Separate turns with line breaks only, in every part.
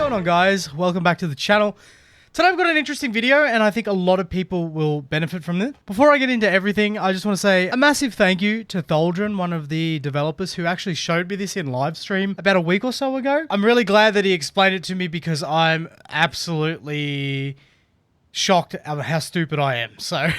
going on, guys? Welcome back to the channel. Today I've got an interesting video and I think a lot of people will benefit from this. Before I get into everything, I just want to say a massive thank you to Tholdren, one of the developers who actually showed me this in live stream about a week or so ago. I'm really glad that he explained it to me because I'm absolutely shocked at how stupid I am. So,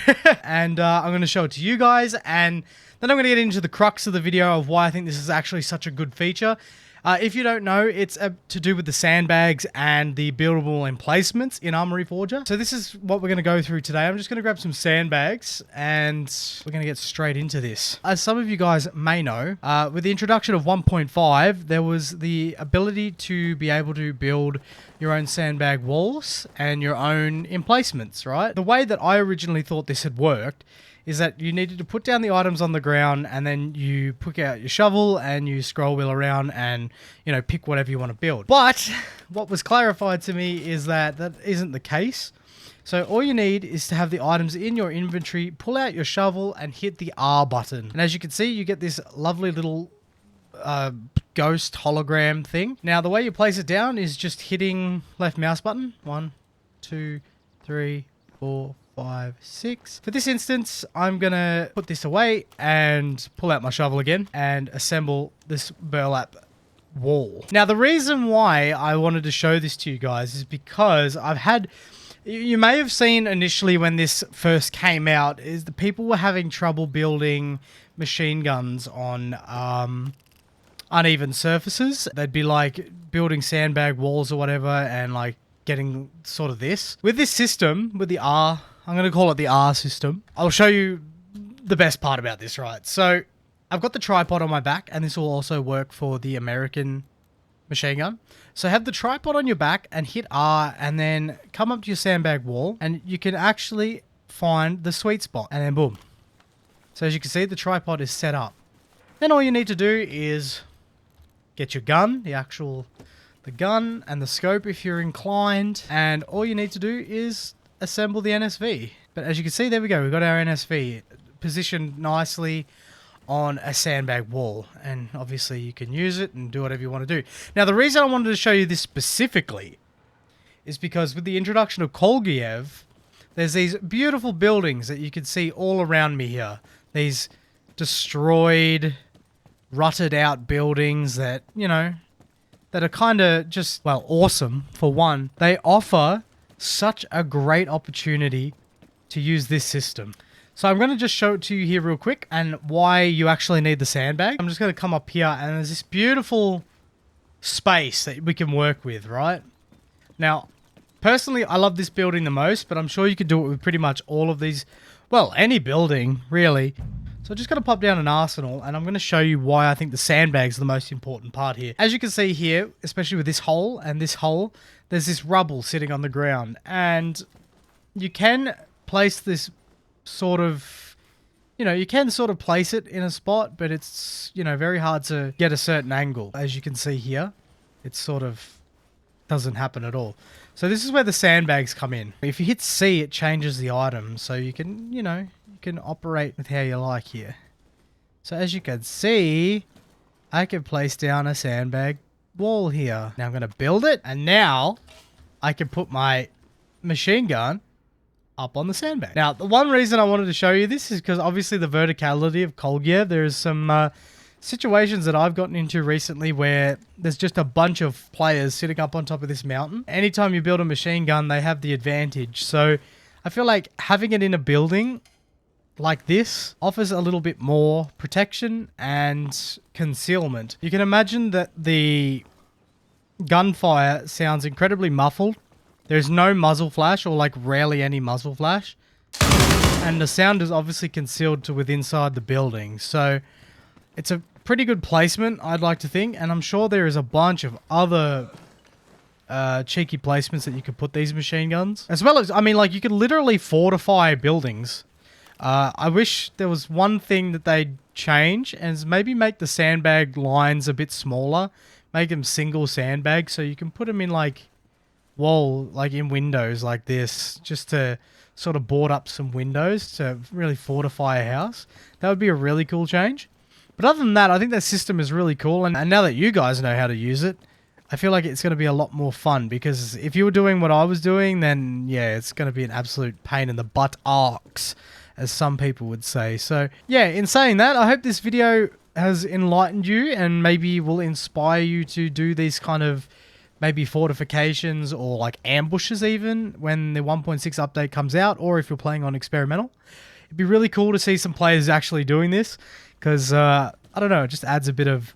and I'm going to show it to you guys, and then I'm going to get into the crux of the video of why I think this is actually such a good feature. If you don't know, it's to do with the sandbags and the buildable emplacements in Arma Reforger. So this is what we're going to go through today. I'm just going to grab some sandbags and we're going to get straight into this. As some of you guys may know, with the introduction of 1.5, there was the ability to be able to build your own sandbag walls and your own emplacements, right? The way that I originally thought this had worked is that you needed to put down the items on the ground and then you pick out your shovel and you scroll wheel around and, you know, pick whatever you want to build. But what was clarified to me is that that isn't the case. So all you need is to have the items in your inventory, pull out your shovel and hit the R button. And as you can see, you get this lovely little ghost hologram thing. Now, the way you place it down is just hitting left mouse button. 1, 2, 3, 4, 5, 6. For this instance, I'm gonna put this away and pull out my shovel again and assemble this burlap wall. Now, the reason why I wanted to show this to you guys is because you may have seen initially when this first came out, is the people were having trouble building machine guns on uneven surfaces. They'd be like building sandbag walls or whatever and like getting sort of this. With this system, with the R, I'm going to call it the R system. I'll show you the best part about this, right? So I've got the tripod on my back, and this will also work for the American machine gun. So have the tripod on your back and hit R and then come up to your sandbag wall and you can actually find the sweet spot and then boom. So as you can see, the tripod is set up. Then all you need to do is get your gun, the gun and the scope if you're inclined, and all you need to do is assemble the NSV. But as you can see, there we go, we've got our NSV positioned nicely on a sandbag wall, and obviously you can use it and do whatever you want to do. Now, the reason I wanted to show you this specifically is because with the introduction of Kolgiev, there's these beautiful buildings that you can see all around me here. These destroyed, rutted out buildings that, you know, that are kind of just, well, awesome. For one, they offer such a great opportunity to use this system. So I'm going to just show it to you here real quick and why you actually need the sandbag. I'm just going to come up here and there's this beautiful space that we can work with, right? Now, personally, I love this building the most, but I'm sure you could do it with pretty much all of these, well, any building, really. So I'm just going to pop down an arsenal and I'm going to show you why I think the sandbag's the most important part here. As you can see here, especially with this hole and this hole, there's this rubble sitting on the ground, and you can place this sort of, you know, you can sort of place it in a spot, but it's, you know, very hard to get a certain angle. As you can see here, it sort of doesn't happen at all. So this is where the sandbags come in. If you hit C, it changes the item, so you can, you know, you can operate with how you like here. So as you can see, I can place down a sandbag wall here. Now I'm going to build it, and now I can put my machine gun up on the sandbag. Now, the one reason I wanted to show you this is because obviously the verticality of Kolgiev. There's some situations that I've gotten into recently where there's just a bunch of players sitting up on top of this mountain. Anytime you build a machine gun, they have the advantage. So I feel like having it in a building like this offers a little bit more protection and concealment. You can imagine that the gunfire sounds incredibly muffled. There's no muzzle flash, or like rarely any muzzle flash. And the sound is obviously concealed to within inside the building. So it's a pretty good placement, I'd like to think. And I'm sure there is a bunch of other cheeky placements that you could put these machine guns. As well as, I mean, like, you could literally fortify buildings. I wish there was one thing that they'd change, and is maybe make the sandbag lines a bit smaller. Make them single sandbags, so you can put them in, like, wall, like in windows like this, just to sort of board up some windows to really fortify a house. That would be a really cool change. But other than that, I think that system is really cool. And now that you guys know how to use it, I feel like it's going to be a lot more fun, because if you were doing what I was doing, then yeah, it's going to be an absolute pain in the butt arcs, as some people would say. So yeah, in saying that, I hope this video has enlightened you and maybe will inspire you to do these kind of maybe fortifications or like ambushes even when the 1.6 update comes out, or if you're playing on experimental. It'd be really cool to see some players actually doing this, because I don't know, it just adds a bit of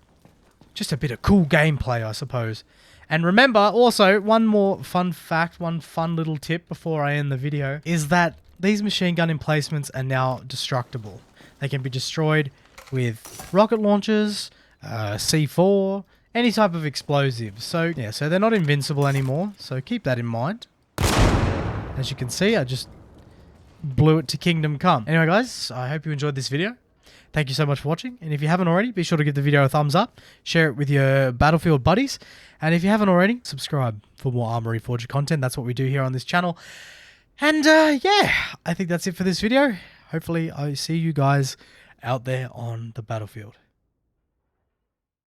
cool gameplay, I suppose. And remember, also, one more fun fact, one fun little tip before I end the video, is that these machine gun emplacements are now destructible. They can be destroyed with rocket launchers, C4, any type of explosives. So yeah, so they're not invincible anymore, so keep that in mind. As you can see, I just blew it to Kingdom Come. Anyway guys, I hope you enjoyed this video. Thank you so much for watching, and if you haven't already, be sure to give the video a thumbs up, share it with your Battlefield buddies, and if you haven't already, subscribe for more Arma Reforger content. That's what we do here on this channel. And yeah, I think that's it for this video. Hopefully I see you guys out there on the battlefield.